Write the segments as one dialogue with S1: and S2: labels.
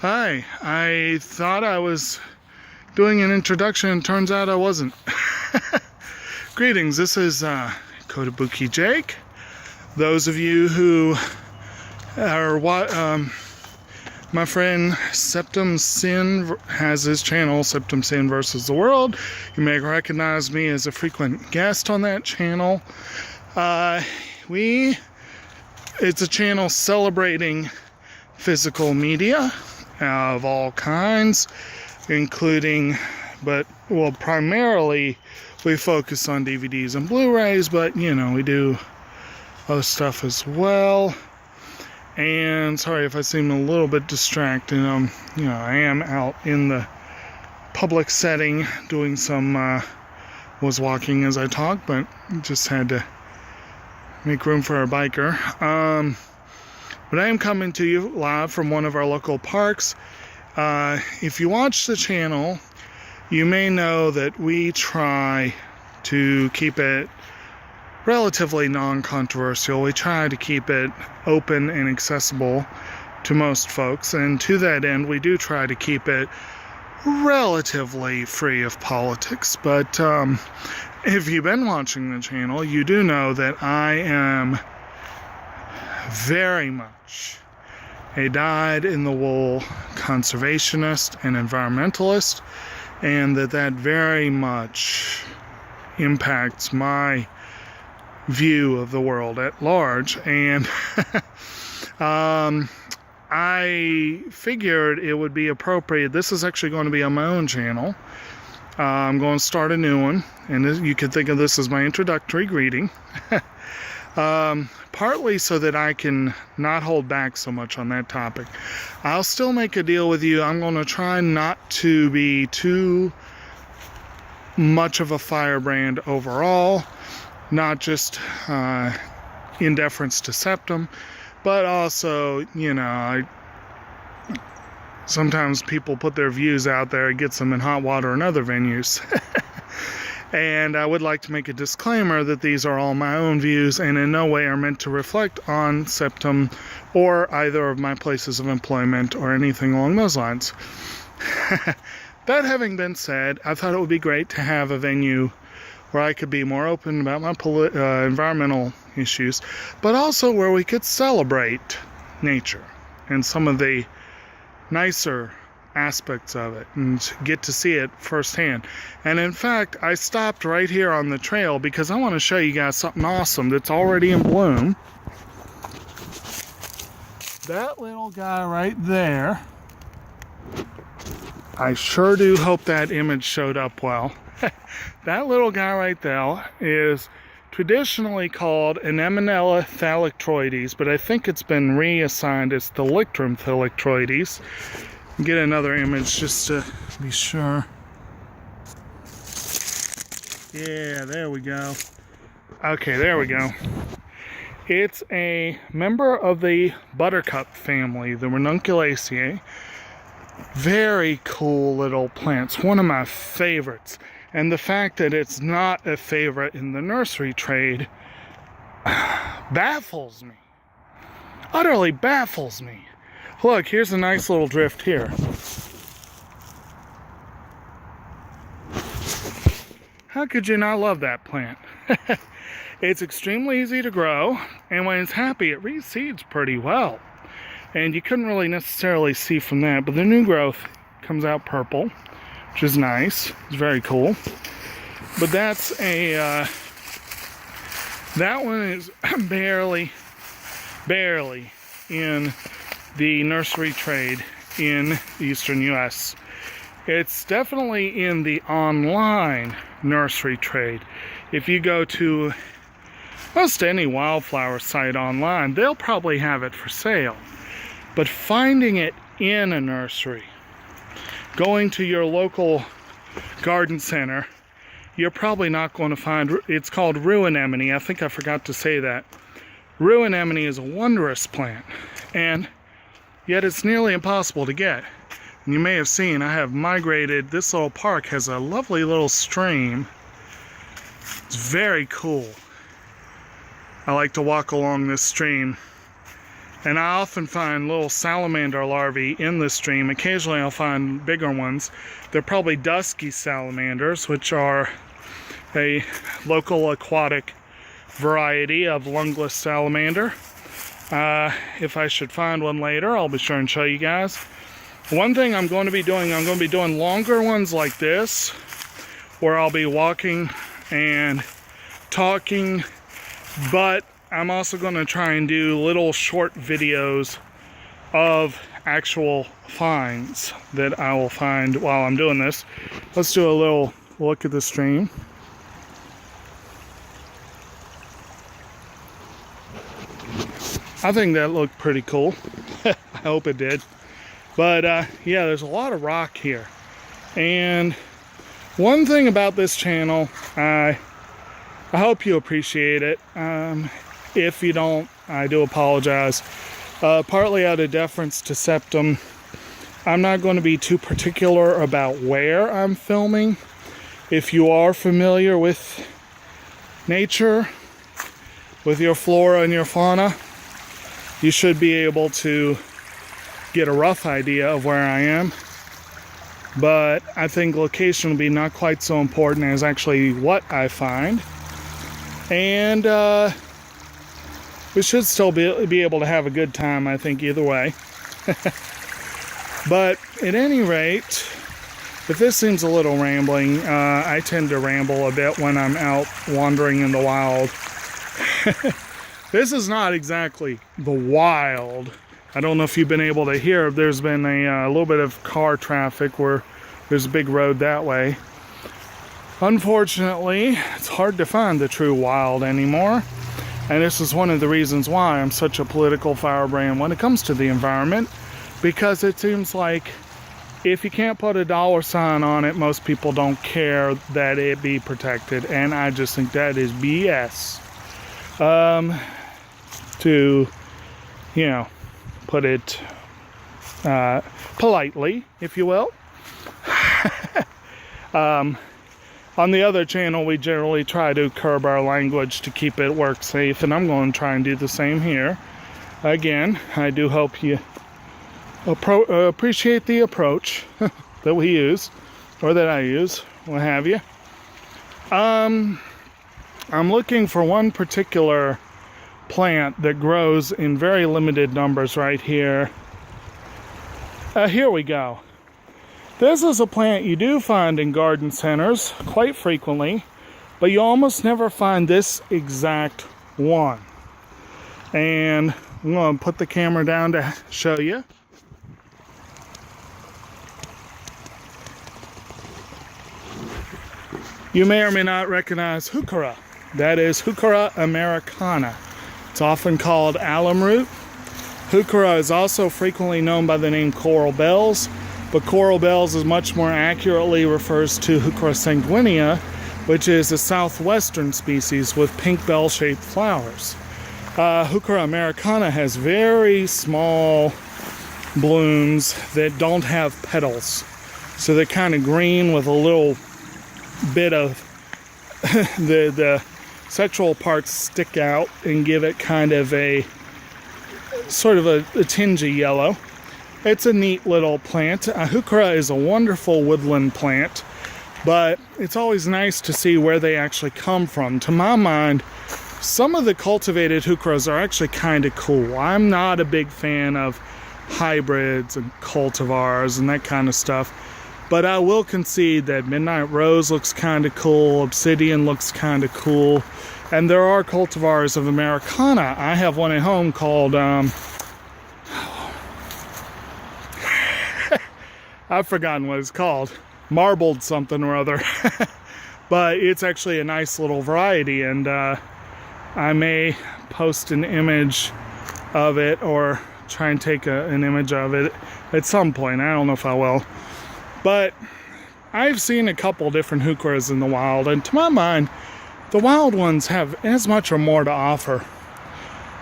S1: Hi, I thought I was doing an introduction, turns out I wasn't. Greetings, this is Kotobukijake. Those of you who are my friend Septum Sin has his channel, Septum Sin versus the World. You may recognize me as a frequent guest on that channel. It's a channel celebrating physical media of all kinds, including, primarily we focus on DVDs and Blu-rays, but we do other stuff as well. And sorry if I seem a little bit distracted. I am out in the public setting doing some was walking as I talk, but just had to make room for a biker. But I am coming to you live from one of our local parks. If you watch the channel, you may know that we try to keep it relatively non-controversial. We try to keep it open and accessible to most folks, and to that end, we do try to keep it relatively free of politics. But if you've been watching the channel, you do know that I am very much a dyed-in-the-wool conservationist and environmentalist, and that very much impacts my view of the world at large. And I figured it would be appropriate. This is actually going to be on my own channel. I'm going to start a new one, and you can think of this as my introductory greeting. Partly so that I can not hold back so much on that topic. I'll still make a deal with you. I'm going to try not to be too much of a firebrand overall, not just in deference to Septum, but also, sometimes people put their views out there, it gets them in hot water in other venues. And I would like to make a disclaimer that these are all my own views and in no way are meant to reflect on Septum or either of my places of employment or anything along those lines. That having been said, I thought it would be great to have a venue where I could be more open about my environmental issues, but also where we could celebrate nature and some of the nicer aspects of it and get to see it firsthand. And in fact, I stopped right here on the trail because I want to show you guys something awesome that's already in bloom. That little guy right there, I sure do hope that image showed up well. That little guy right there is traditionally called Anemonella thalictroides, but I think it's been reassigned as Thalictrum thalictroides. Get another image just to be sure. Yeah, there we go. Okay, there we go. It's a member of the buttercup family, the Ranunculaceae. Very cool little plants, one of my favorites. And the fact that it's not a favorite in the nursery trade baffles me. Utterly baffles me. Look, here's a nice little drift here. How could you not love that plant? It's extremely easy to grow, and when it's happy, it reseeds pretty well. And you couldn't really necessarily see from that, but the new growth comes out purple, which is nice. It's very cool. But that's that one is barely in the nursery trade in the eastern U.S. It's definitely in the online nursery trade. If you go to most any wildflower site online, they'll probably have it for sale. But finding it in a nursery, going to your local garden center, you're probably not going to find. It's called rue anemone. I think I forgot to say that. Rue anemone is a wondrous plant, and yet it's nearly impossible to get. And you may have seen I have migrated. This little park has a lovely little stream. It's very cool. I like to walk along this stream And I often find little salamander larvae in the stream. Occasionally I'll find bigger ones. They're probably dusky salamanders, which are a local aquatic variety of lungless salamander. If I should find one later, I'll be sure and show you guys. One thing I'm going to be doing longer ones like this, where I'll be walking and talking, but I'm also going to try and do little short videos of actual finds that I will find while I'm doing this. Let's do a little look at the stream. I think that looked pretty cool. I hope it did. But yeah, there's a lot of rock here. And one thing about this channel, I hope you appreciate it. If you don't, I do apologize. Partly out of deference to Septum, I'm not going to be too particular about where I'm filming. If you are familiar with nature, with your flora and your fauna, you should be able to get a rough idea of where I am. But I think location will be not quite so important as actually what I find. And we should still be able to have a good time, I think, either way. But at any rate, if this seems a little rambling, I tend to ramble a bit when I'm out wandering in the wild. This is not exactly the wild. I don't know if you've been able to hear. There's been a little bit of car traffic where there's a big road that way. Unfortunately, it's hard to find the true wild anymore. And this is one of the reasons why I'm such a political firebrand when it comes to the environment. Because it seems like if you can't put a dollar sign on it, most people don't care that it be protected. And I just think that is BS. To, you know, put it politely, if you will. On the other channel, we generally try to curb our language to keep it work safe, and I'm going to try and do the same here. Again, I do hope you appreciate the approach that we use, or that I use, what have you. I'm looking for one particular plant that grows in very limited numbers right here. Here we go. This is a plant you do find in garden centers quite frequently, but you almost never find this exact one. And I'm going to put the camera down to show you. You may or may not recognize heuchera. That is Heuchera americana. It's often called alum root. Heuchera is also frequently known by the name coral bells, but coral bells is much more accurately refers to Heuchera sanguinea, which is a southwestern species with pink bell-shaped flowers. Heuchera americana has very small blooms that don't have petals. So they're kind of green with a little bit of the sexual parts stick out and give it kind of a sort of a tinge of yellow. It's a neat little plant. Heuchera is a wonderful woodland plant, but it's always nice to see where they actually come from. To my mind, some of the cultivated heucheras are actually kind of cool. I'm not a big fan of hybrids and cultivars and that kind of stuff, but I will concede that Midnight Rose looks kind of cool, Obsidian looks kind of cool, and there are cultivars of Americana. I have one at home called, I've forgotten what it's called, marbled something or other, but it's actually a nice little variety, and I may post an image of it or try and take an image of it at some point. I don't know if I will. But I've seen a couple different heucheras in the wild, and to my mind, the wild ones have as much or more to offer.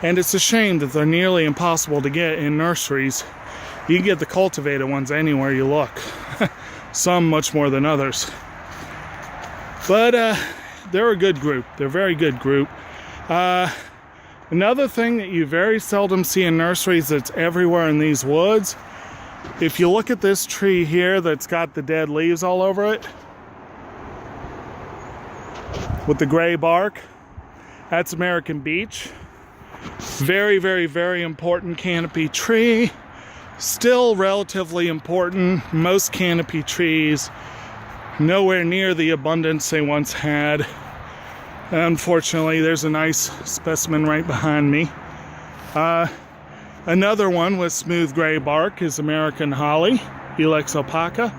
S1: And it's a shame that they're nearly impossible to get in nurseries. You can get the cultivated ones anywhere you look. Some much more than others. But they're a good group. They're a very good group. Another thing that you very seldom see in nurseries that's everywhere in these woods, if you look at this tree here that's got the dead leaves all over it, with the gray bark, that's American beech. Very, very, very important canopy tree. Still relatively important. Most canopy trees, nowhere near the abundance they once had. Unfortunately, there's a nice specimen right behind me. Another one with smooth gray bark is American holly, Ilex opaca.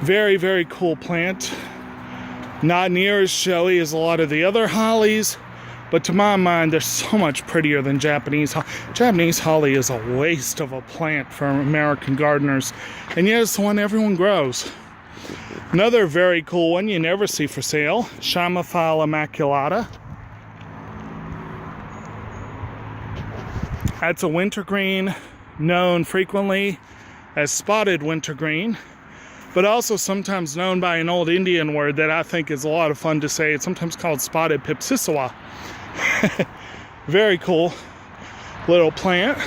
S1: Very, very cool plant. Not near as showy as a lot of the other hollies, but to my mind, they're so much prettier than Japanese holly. Japanese holly is a waste of a plant for American gardeners, and yet it's the one everyone grows. Another very cool one you never see for sale, Chamaephila immaculata. That's a wintergreen, known frequently as spotted wintergreen, but also sometimes known by an old Indian word that I think is a lot of fun to say. It's sometimes called spotted pipsissewa. Very cool little plant.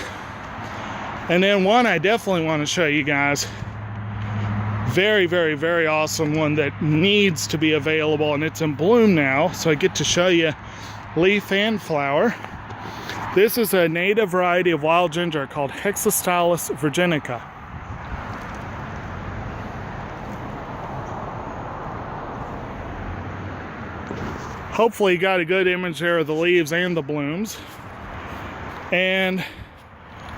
S1: And then one I definitely want to show you guys. Very, very, very awesome one that needs to be available, and it's in bloom now, so I get to show you leaf and flower. This is a native variety of wild ginger called Hexastylus virginica. Hopefully you got a good image there of the leaves and the blooms. And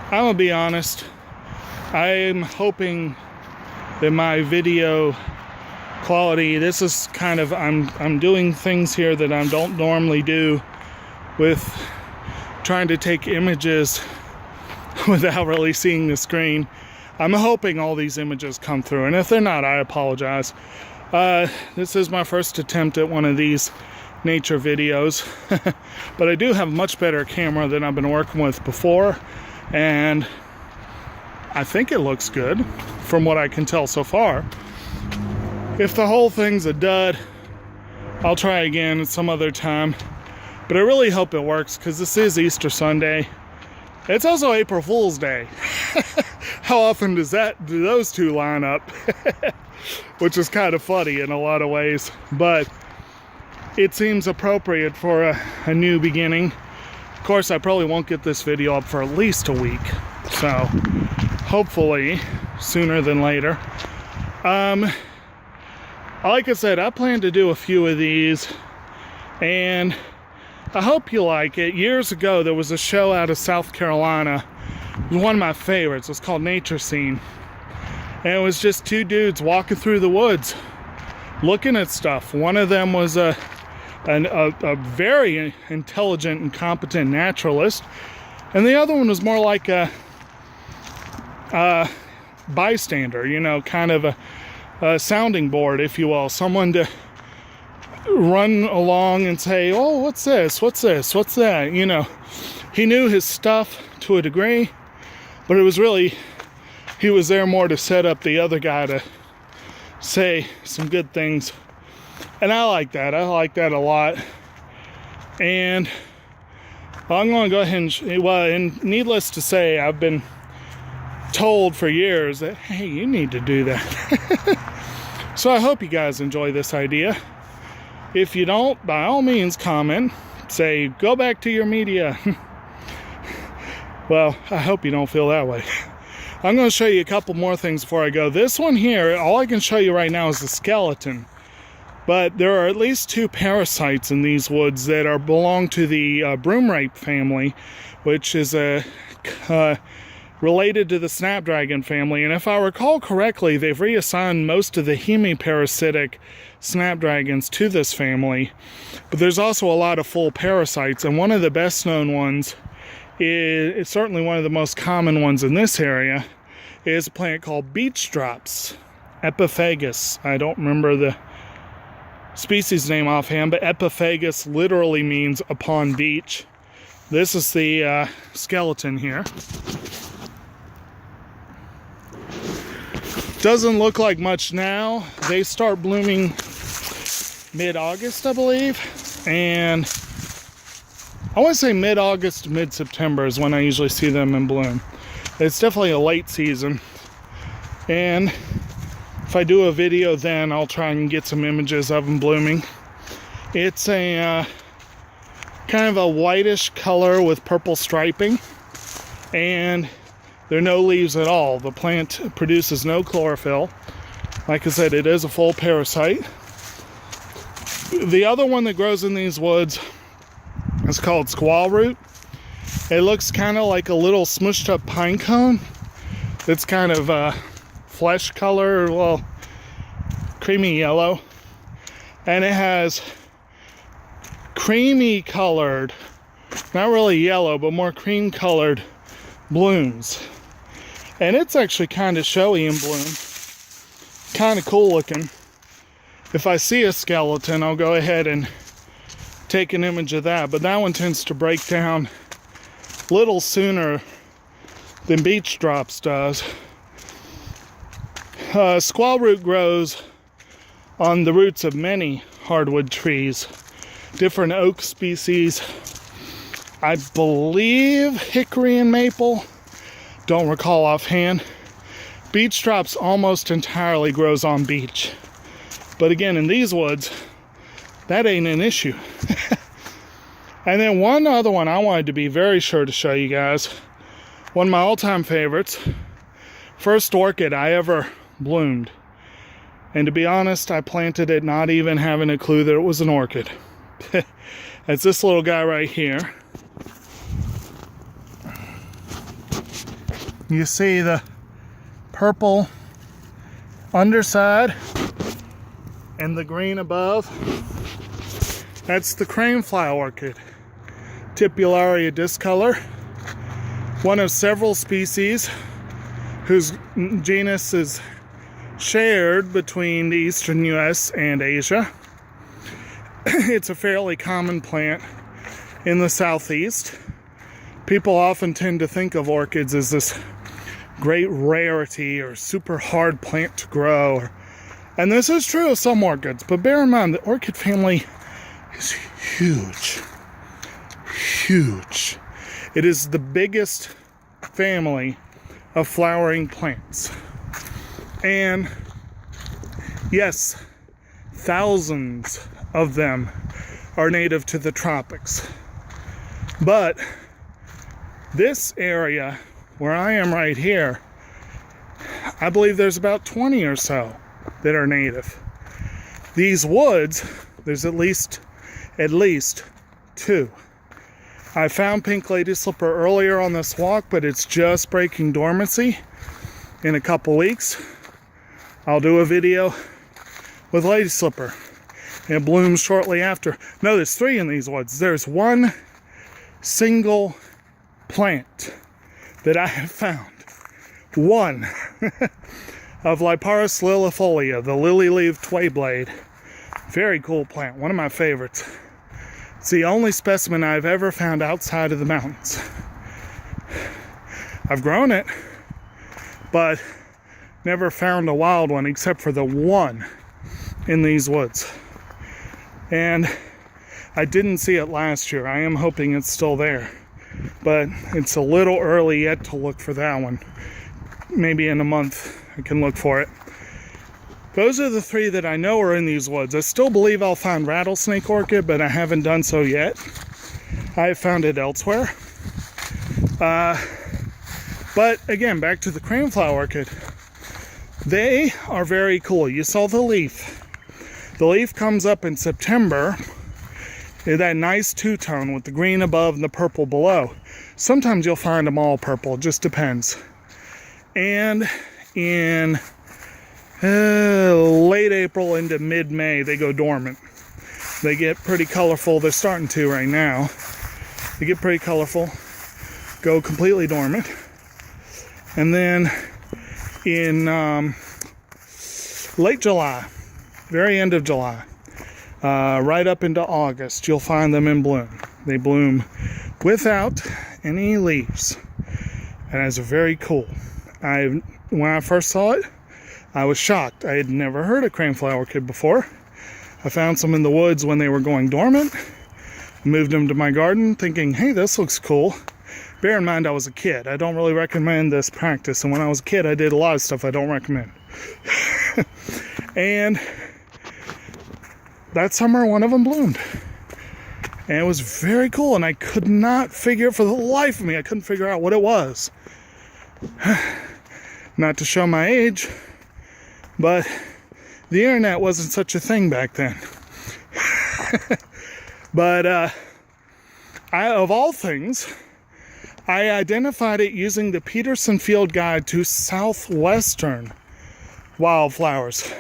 S1: I'm gonna be honest, I'm hoping that my video quality, this is kind of, I'm doing things here that I don't normally do with trying to take images without really seeing the screen. I'm hoping all these images come through, and if they're not, I apologize. This is my first attempt at one of these nature videos, but I do have a much better camera than I've been working with before, and I think it looks good from what I can tell so far. If the whole thing's a dud, I'll try again at some other time, but I really hope it works because this is Easter Sunday. It's also April Fool's Day. How often do those two line up? Which is kind of funny in a lot of ways, but it seems appropriate for a new beginning. Of course, I probably won't get this video up for at least a week, so hopefully sooner than later. Like I said, I plan to do a few of these, and I hope you like it. Years ago, there was a show out of South Carolina. It was one of my favorites. It was called Nature Scene. And it was just two dudes walking through the woods, looking at stuff. One of them was a very intelligent and competent naturalist, and the other one was more like a bystander, you know, kind of a sounding board, if you will. Someone to run along and say, oh, what's this? What's this? What's that? You know, he knew his stuff to a degree, but it was really, he was there more to set up the other guy to say some good things. And I like that. I like that a lot. And I'm going to go ahead and needless to say, I've been told for years that, hey, you need to do that. So I hope you guys enjoy this idea. If you don't, by all means comment, say, go back to your media. Well, I hope you don't feel that way. I'm going to show you a couple more things before I go. This one here, all I can show you right now is the skeleton. But there are at least two parasites in these woods that belong to the broomrape family, which is related to the snapdragon family. And if I recall correctly, they've reassigned most of the hemiparasitic snapdragons to this family. But there's also a lot of full parasites, and one of the best known ones is certainly one of the most common ones in this area, is a plant called beech drops, Epiphagus. I don't remember the species name offhand, but Epiphagus literally means upon beech. This is the skeleton here. Doesn't look like much now. They start blooming mid-August, I believe, and I want to say mid-August to mid-September is when I usually see them in bloom. It's definitely a late season. And if I do a video then, I'll try and get some images of them blooming. It's a kind of a whitish color with purple striping. And there are no leaves at all. The plant produces no chlorophyll. Like I said, it is a full parasite. The other one that grows in these woods is called squaw root. It looks kind of like a little smushed up pine cone. It's kind of flesh color, well, creamy yellow. And it has creamy colored, not really yellow, but more cream colored blooms. And it's actually kind of showy in bloom. Kind of cool looking. If I see a skeleton, I'll go ahead and take an image of that. But that one tends to break down a little sooner than beech drops does. Squaw root grows on the roots of many hardwood trees. Different oak species. I believe hickory and maple. Don't recall offhand. Beech drops almost entirely grows on beech. But again, in these woods, that ain't an issue. And then one other one I wanted to be very sure to show you guys. One of my all-time favorites. First orchid I ever bloomed. And to be honest, I planted it not even having a clue that it was an orchid. It's this little guy right here. You see the purple underside and the green above. That's the cranefly orchid, Tipularia discolor, one of several species whose genus is shared between the eastern US and Asia. It's a fairly common plant in the southeast. People often tend to think of orchids as this great rarity or super hard plant to grow. And this is true of some orchids, but bear in mind the orchid family is huge. Huge. It is the biggest family of flowering plants. And yes, thousands of them are native to the tropics. But this area where I am right here, I believe there's about 20 or so that are native. These woods, there's at least 2. I found pink lady slipper earlier on this walk, but it's just breaking dormancy. In a couple weeks, I'll do a video with lady slipper. It blooms shortly after. No, there's 3 in these woods. There's one single plant that I have found. One of Liparis lilifolia, the lily-leaved twayblade. Very cool plant, one of my favorites. It's the only specimen I've ever found outside of the mountains. I've grown it, but never found a wild one except for the one in these woods. And I didn't see it last year. I am hoping it's still there. But it's a little early yet to look for that one. Maybe in a month I can look for it. Those are the 3 that I know are in these woods. I still believe I'll find rattlesnake orchid, but I haven't done so yet. I have found it elsewhere. But again, back to the cranefly orchid. They are very cool. You saw the leaf. The leaf comes up in September. That nice two-tone with the green above and the purple below. Sometimes you'll find them all purple, it just depends. And in late April into mid-May, they go dormant. They get pretty colorful. They're starting to right now. They get pretty colorful, go completely dormant. And then in late July, very end of July, right up into August, you'll find them in bloom. They bloom without any leaves. And it's very cool. When I first saw it, I was shocked. I had never heard of cranefly orchid before. I found some in the woods when they were going dormant. Moved them to my garden thinking, hey, this looks cool. Bear in mind I was a kid. I don't really recommend this practice, and when I was a kid I did a lot of stuff I don't recommend. And that summer one of them bloomed. And it was very cool, and I could not figure, for the life of me, I couldn't figure out what it was. Not to show my age, but the internet wasn't such a thing back then. But of all things, I identified it using the Peterson Field Guide to Southwestern Wildflowers.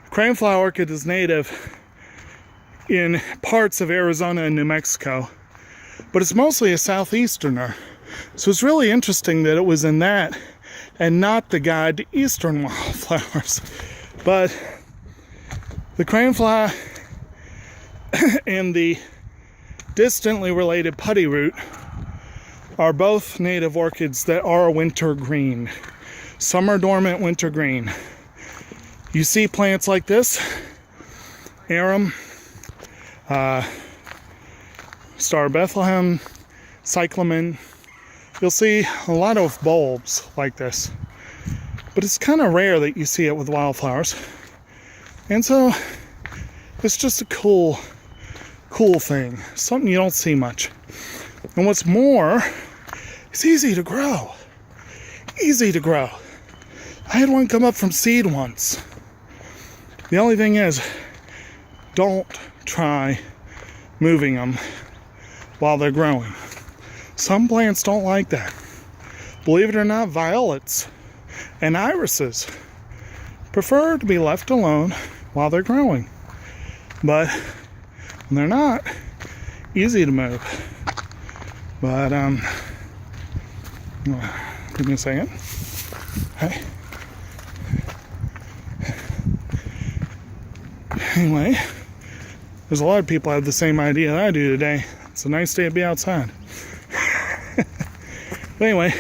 S1: Craneflower orchid is native in parts of Arizona and New Mexico, but it's mostly a southeasterner. So it's really interesting that it was in that and not the guide to eastern wildflowers. But the cranefly and the distantly related putty root are both native orchids that are winter green. Summer dormant winter green. You see plants like this, arum, Star of Bethlehem, cyclamen. You'll see a lot of bulbs like this, but it's kind of rare that you see it with wildflowers. And so it's just a cool thing, something you don't see much. And what's more, it's easy to grow. Easy to grow. I had one come up from seed once. The only thing is, don't try moving them while they're growing. Some plants don't like that. Believe it or not, violets and irises prefer to be left alone while they're growing. But when they're not, easy to move. But give me a second. Okay. Anyway, there's a lot of people have the same idea that I do today. It's a nice day to be outside. But anyway,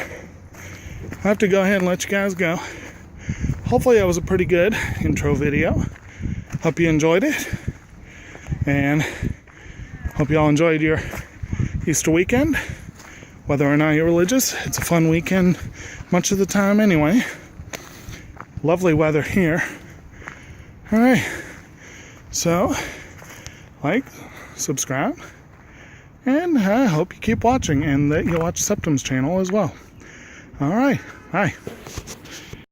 S1: I have to go ahead and let you guys go. Hopefully that was a pretty good intro video. Hope you enjoyed it. And hope you all enjoyed your Easter weekend. Whether or not you're religious, it's a fun weekend much of the time anyway. Lovely weather here. Alright. So, like, subscribe, and I hope you keep watching and that you'll watch Septum's channel as well. Alright, bye.